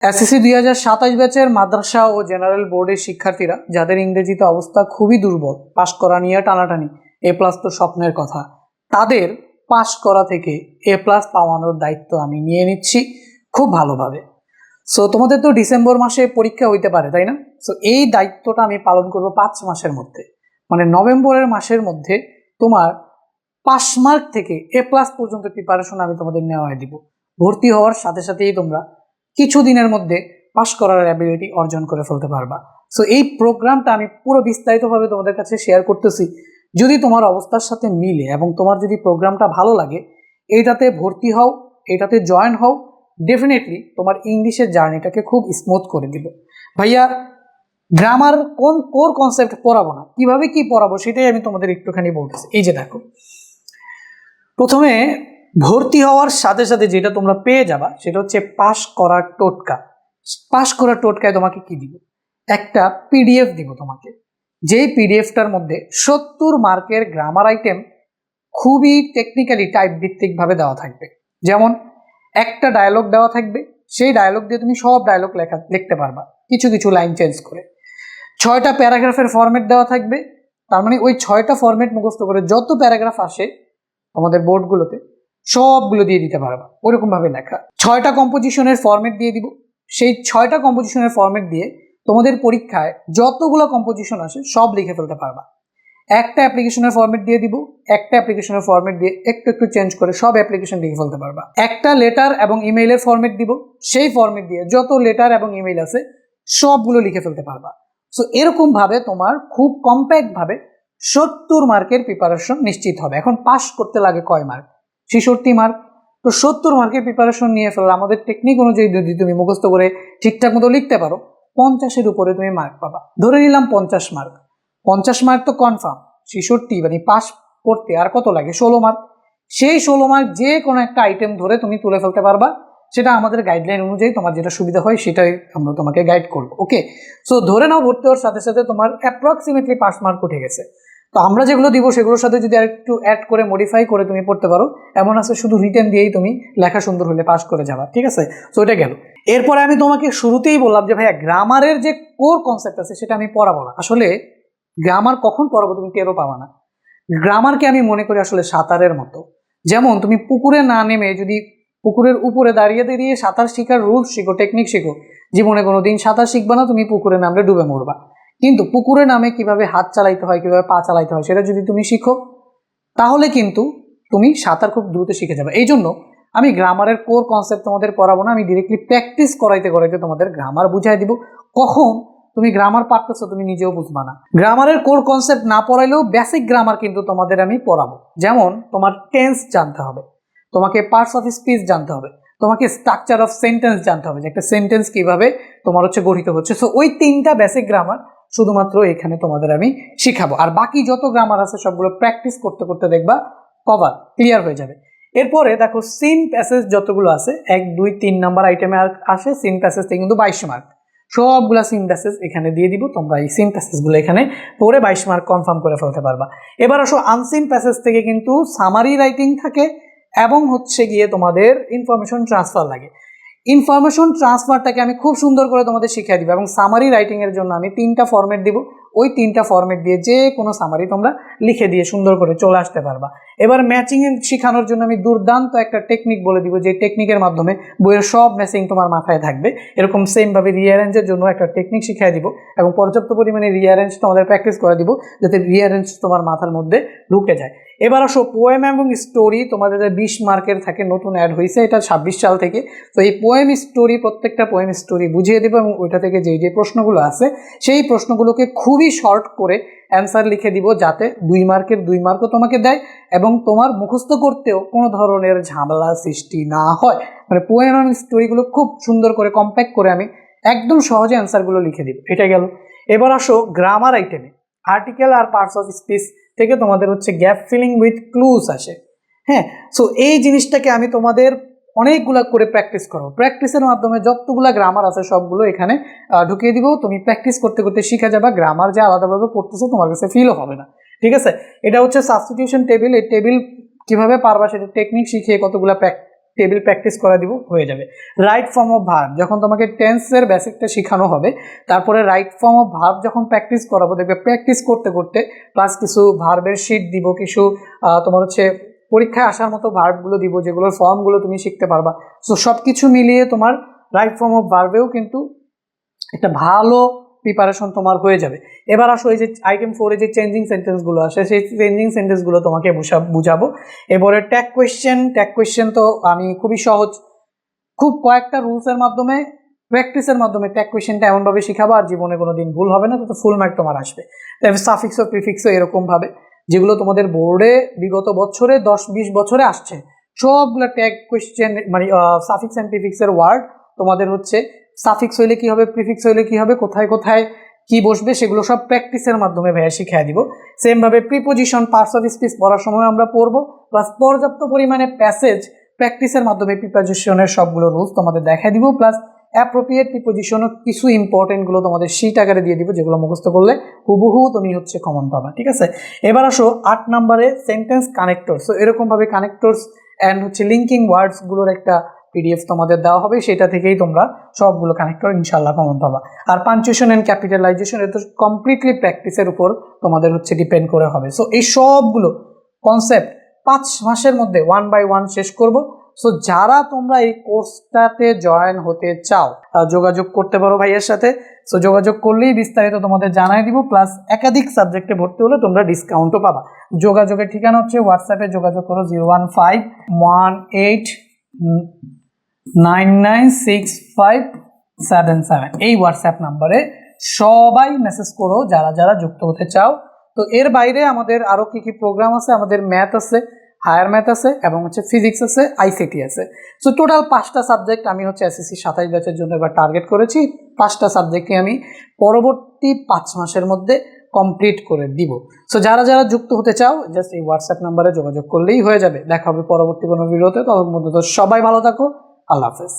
SSC 2027 ব্যাচের মাদ্রাসা ও general বোর্ডের শিক্ষার্থীরা যাদের ইংরেজিতে অবস্থা খুবই দুর্বল, পাশ করা নিয়ে টানাটানি, এ প্লাস তো স্বপ্নের কথা, তাদের পাশ করা থেকে এ প্লাস পাওয়ানোর দায়িত্ব আমি নিয়ে নিচ্ছি খুব ভালোভাবে। সো তোমাদের তো ডিসেম্বর মাসে পরীক্ষা হইতে পারে, তাই না? সো এই দায়িত্বটা আমি পালন করব 5 মাসের মধ্যে, মানে নভেম্বরের মাসের মধ্যে তোমার পাস মার্ক থেকে এ প্লাস পর্যন্ত প্রিপারেশন আমি তোমাদের নেওয়ায় দিব। ভর্তি হওয়ার সাথে সাথেই তোমরা কিছু দিনের মধ্যে পাস করার অ্যাবিলিটি অর্জন করে ফেলতে পারবা। সো এই প্রোগ্রামটা আমি পুরো বিস্তারিতভাবে তোমাদের কাছে শেয়ার করতেছি। যদি তোমার অবস্থার সাথে মিলে এবং তোমার যদি প্রোগ্রামটা ভালো লাগে, এইটাতে ভর্তি হও, এটাতে জয়েন হও, ডেফিনেটলি তোমার ইংলিশের জার্নিটাকে খুব স্মুথ করে দিল। ভাইয়া গ্রামার কোন কোর কনসেপ্ট পড়াবো না, কিভাবে কি পড়াবো সেটাই আমি তোমাদের একটুখানি বলতেছি। এই যে দেখো, প্রথমে ভর্তি হওয়ার সাথে সাথে যেটা তোমরা পেয়ে যাবা সেটা হচ্ছে পাস করার টোটকা। পাস করার টোটকায় তোমাকে কি দিব? একটা পিডিএফ দিব তোমাকে, যেই পিডিএফটার মধ্যে 70 মার্কের গ্রামার আইটেম খুবই টেকনিক্যালি টাইপ ভিত্তিকভাবে দেওয়া থাকবে। যেমন একটা ডায়লগ দেওয়া থাকবে, সেই ডায়লগ দিয়ে তুমি সব ডায়লগ লিখতে পারবা কিছু কিছু লাইন চেঞ্জ করে। 6টা প্যারাগ্রাফের ফরম্যাট দেওয়া থাকবে, তার মানে ওই 6টা ফরম্যাট মুখস্থ করে যত প্যারাগ্রাফ আসে তোমাদের বোর্ডগুলোতে সবগুলো দিয়ে দিতে পারবা, ওইরকম ভাবে লেখা। 6টা কম্পোজিশনের ফরম্যাট দিয়ে দিব, সেই 6টা কম্পোজিশনের ফরম্যাট দিয়ে তোমাদের পরীক্ষায় যতগুলো কম্পোজিশন আসে সব লিখে ফেলতে পারবা। একটা অ্যাপ্লিকেশনের ফরম্যাট দিয়ে দিব, একটা অ্যাপ্লিকেশনের ফরম্যাট দিয়ে একটু একটু চেঞ্জ করে সব অ্যাপ্লিকেশন লিখে ফেলতে পারবা। একটা লেটার এবং ইমেইলের ফরম্যাট দিব, সেই ফরম্যাট দিয়ে যত লেটার এবং ইমেইল আছে সবগুলো লিখে ফেলতে পারবা। সো এরকম ভাবে তোমার খুব কম্প্যাক্ট ভাবে 70 মার্কের প্রিপারেশন নিশ্চিত হবে। এখন পাস করতে লাগে কয় মার্ক? 66 মার্ক। তো 70 মার্কের প্রিপারেশন নিয়ে ফেললে আমাদের টেকনিক অনুযায়ী যদি তুমি মুখস্থ করে ঠিকঠাক মতো লিখতে পারো, 50-এর উপরে তুমি মার্ক পাবা। ধরে নিলাম 50 মার্ক। 50 মার্ক তো কনফার্ম। 66 মানে পাস করতে আর কত লাগে? 16 মার্ক। সেই 16 মার্ক যে কোনো একটা আইটেম ধরে তুমি তুলে ফেলতে পারবা। সেটা আমাদের গাইডলাইন অনুযায়ী তোমার যেটা সুবিধা হয় সেটাই আমরা তোমাকে গাইড করবো। ওকে, সো ধরে নাও ভর্তি হওয়ার সাথে সাথে তোমার অ্যাপ্রক্সিমেটলি পাস মার্ক উঠে গেছে। তো আমরা যেগুলো দিব সেগুলোর সাথে যদি আরেকটু অ্যাড করে মডিফাই করে তুমি পড়তে পারো, এমন আছে শুধু রিটেন দিয়েই তুমি লেখা সুন্দর হলে পাস করে যাবা। ঠিক আছে, সো এটা গেল। এরপরে আমি তোমাকে শুরুতেই বললাম যে ভাইয়া গ্রামারের যে কোর কনসেপ্ট আছে সেটা আমি পড়াবো না। আসলে গ্রামার কখন পড়াবো তুমি টেরও পাবা না। গ্রামারকে আমি মনে করি আসলে সাঁতারের মতো। যেমন তুমি পুকুরে না নেমে যদি পুকুরের উপরে দাঁড়িয়ে দাঁড়িয়ে সাঁতার শেখার রুলস শিখো, টেকনিক শিখো, জীবনে কোনোদিন সাঁতার শিখবা না, তুমি পুকুরে নামলে ডুবে মরবা। কিন্তু পুকুরে নামে কিভাবে হাত চালাইতে হয়, কিভাবে পা চালাইতে হয় সেটা যদি তুমি শিখো, তাহলে কিন্তু তুমি সাঁতার খুব দ্রুত শিখে যাবে। এই জন্য আমি গ্রামারের কোর কনসেপ্ট তোমাদের পড়াবো না, আমি ডিরেক্টলি প্র্যাকটিস করাইতে করাইতে তোমাদের গ্রামার বুঝাই দিব। কখন তুমি গ্রামার পারতেছো তুমি নিজেও বুঝবা না। গ্রামারের কোর কনসেপ্ট না পড়াইলেও বেসিক গ্রামার কিন্তু তোমাদের আমি পড়াবো। যেমন তোমার টেন্স জানতে হবে, তোমাকে পার্টস অফ স্পিচ জানতে হবে, তোমাকে স্ট্রাকচার অফ সেন্টেন্স জানতে হবে যে একটা সেন্টেন্স কিভাবে তোমার গঠিত হচ্ছে। সো ওই 3টা বেসিক গ্রামার শুধুমাত্র এখানে তোমাদের আমি শিখাবো। আর বাকি যত গ্রামার আছে সবগুলো প্র্যাকটিস করতে করতে দেখবা কভার ক্লিয়ার হয়ে যাবে। এরপরে দেখো সিন প্যাসেজ যতগুলো আছে 1, 2, 3 নাম্বার আইটেমে আসে সিন প্যাসেজ থেকে কিন্তু 22 মার্ক। সবগুলা সিন প্যাসেজ এখানে দিয়ে দিব, তোমরা এই সিন প্যাসেজগুলো এখানে পড়ে 22 মার্ক কনফার্ম করে ফেলতে পারবা। এবার আসো আনসিন প্যাসেজ থেকে কিন্তু সামারি রাইটিং থাকে এবং গিয়ে তোমাদের ইনফরমেশন ট্রান্সফার লাগে। ইনফরমেশন ট্রান্সফারটাকে আমি খুব সুন্দর করে তোমাদের শিখিয়ে দিব এবং সামারি রাইটিং এর জন্য আমি 3টা ফরম্যাট দিব। ওই 3টা ফরম্যাট দিয়ে যে কোনো সামারি তোমরা লিখে দিয়ে সুন্দর করে চলে আসতে পারবা। এবার ম্যাচিং শেখানোর জন্য আমি দুর্দান্ত একটা টেকনিক বলে দিব, যে টেকনিকের মাধ্যমে বইয়ের সব ম্যাচিং তোমার মাথায় থাকবে। এরকম সেমভাবে রিঅ্যারেঞ্জের জন্য একটা টেকনিক শিখিয়ে দিব এবং পর্যাপ্ত পরিমাণে রিঅ্যারেঞ্জ তোমাদের প্র্যাকটিস করে দিব যাতে রিঅ্যারেঞ্জ তোমার মাথার মধ্যে ঢুকে যায়। এবার আসো পোয়েম এবং স্টোরি, তোমাদের 20 মার্কের থাকে, নতুন অ্যাড হয়েছে এটা 26 সাল থেকে। তো এই পোয়েম স্টোরি, প্রত্যেকটা পোয়েম স্টোরি বুঝিয়ে দেবো এবং ওইটা থেকে যে প্রশ্নগুলো আছে সেই প্রশ্নগুলোকে খুবই শর্ট করে অ্যান্সার লিখে দিব, যাতে 2 মার্কের 2 মার্কও তোমাকে দেয় এবং তোমার মুখস্থ করতেও কোনো ধরনের ঝামেলা সৃষ্টি না হয়। মানে পোয়েম এবং স্টোরিগুলো খুব সুন্দর করে কম্প্যাক্ট করে আমি একদম সহজে অ্যান্সারগুলো লিখে দিব। এটা গেল। এবার আসো গ্রামার আইটেমে আর্টিকেল আর পার্টস অফ স্পিচ থেকে তোমাদের গ্যাপ ফিলিং উইথ ক্লুজ আসে। হ্যাঁ, সো এই জিনিসটাকে আমি তোমাদের অনেকগুলা করে প্র্যাকটিস করো। প্র্যাকটিসের মাধ্যমে যতগুলা গ্রামার আছে সবগুলো এখানে ঢুকিয়ে দিব। তুমি প্র্যাকটিস করতে করতে শিখে যাবা। গ্রামার যে আলাদাভাবে পড়তেছো তোমার কাছে ফিলও হবে না। ঠিক আছে, এটা সাবস্টিটিউশন টেবিল। এই টেবিল কিভাবে পারবা সেটা টেকনিক শিখিয়ে কতগুলা টেবিল প্র্যাকটিস করা দিব, হয়ে যাবে। রাইট ফর্ম অফ ভার্ব, যখন তোমাকে টেন্সের বেসিকটা শেখানো হবে, তারপরে রাইট ফর্ম অফ ভার্ব যখন প্র্যাকটিস করাবো, দেখবে প্র্যাকটিস করতে করতে প্লাস কিছু ভার্বের শিট দিব, কিছু তোমার হচ্ছে পরীক্ষায় আসার মতো ভার্বগুলো দিব, যেগুলোর ফর্মগুলো তুমি শিখতে পারবা। সো সব কিছু মিলিয়ে তোমার রাইট ফর্ম অফ ভার্বেও কিন্তু একটা ভালো প্রিপারেশন তোমার হয়ে যাবে। এবার আসো এই যে আইটেম 4 যে চেঞ্জিং সেন্টেন্সগুলো আসে, সেই চেঞ্জিং সেন্টেন্সগুলো তোমাকে বুঝাবো। এবারে ট্যাগ কোয়েশ্চেন তো আমি খুবই সহজ, খুব কয়েকটা রুলসের মাধ্যমে, প্র্যাকটিসের মাধ্যমে ট্যাগ কোয়েশ্চেনটা এমনভাবে শিখাবো আর জীবনে কোনো দিন ভুল হবে না, তো ফুল মার্ক তোমার আসবে। তারপর সাফিক্স ও প্রিফিক্স এরকমভাবে যেগুলো তোমাদের বোর্ডে বিগত বছরে 10-20 বছরে আসছে, সবগুলো ট্যাগ কোয়েশ্চেন মানে সাফিক্স অ্যান্ড প্রিফিক্সের ওয়ার্ড তোমাদের হচ্ছে সাফিক্স হইলে কি হবে, প্রিফিক্স হইলে কি হবে, কোথায় কোথায় কি বসবে, সেগুলো সব প্র্যাকটিসের মাধ্যমে ভাইয়া শিখিয়ে দিব। সেমভাবে প্রিপোজিশন, পার্টস অফ স্পিচ পড়ার সময় আমরা পড়বো, প্লাস পর্যাপ্ত পরিমাণে প্যাসেজ প্র্যাকটিসের মাধ্যমে প্রিপোজিশনের সবগুলো রুলস তোমাদের দেখাই দিব, প্লাস অ্যাপ্রোপ্রিয়েট প্রিপোজিশনও কিছু ইম্পর্টেন্টগুলো তোমাদের শীট আকারে দিয়ে দিব, যেগুলো মুখস্থ করলে হুবহু তুমি হচ্ছে কমন পাবা। ঠিক আছে, এবার আসো 8 নম্বরে সেন্টেন্স কানেক্টরস। সো এরকমভাবে কানেক্টরস অ্যান্ড হচ্ছে লিঙ্কিং ওয়ার্ডসগুলোর একটা পিডিএফ তোমাদের দেওয়া হবে, সেটা থেকেই তোমরা সবগুলো কানেক্টর ইনশাল্লাহ কমন পাবা। আর পাঞ্চুয়েশন অ্যান্ড ক্যাপিটালাইজেশন এটা তো কমপ্লিটলি প্র্যাকটিসের উপর তোমাদের হচ্ছে ডিপেন্ড করে হবে। সো এই সবগুলো কনসেপ্ট 5 মাসের মধ্যে 1 বাই 1 শেষ করব। সো যারা তোমরা এই কোর্সটাতে জয়েন হতে চাও যোগাযোগ করতে পারো ভাইয়ের সাথে। সো যোগাযোগ করলেই বিস্তারিত তোমাদের জানাই দিব, প্লাস একাধিক সাবজেক্টে ভর্তি হলে তোমরা ডিসকাউন্টও পাবা। যোগাযোগের ঠিকানা হচ্ছে হোয়াটসঅ্যাপে যোগাযোগ করো 01518996577 এই হোয়াটসঅ্যাপ নাম্বারে সবাই মেসেজ করো যারা যারা যুক্ত হতে চাও। তো এর বাইরে আমাদের আরও কী কী প্রোগ্রাম আছে, আমাদের ম্যাথ আছে, হায়ার ম্যাথ আছে এবং হচ্ছে ফিজিক্স আছে, আইসিটি আছে। সো টোটাল 5টা সাবজেক্ট আমি হচ্ছে এসএসসি 27 ব্যাচের জন্য এবার টার্গেট করেছি। 5টা সাবজেক্টকে আমি পরবর্তী 5 মাসের মধ্যে কমপ্লিট করে দিব। সো যারা যারা যুক্ত হতে চাও জাস্ট এই হোয়াটসঅ্যাপ নাম্বারে যোগাযোগ করলেই হয়ে যাবে। দেখা হবে পরবর্তী কোনো ভিডিওতে, তখন মধ্যে তো সবাই ভালো থাকো, আল্লাহ হাফেজ।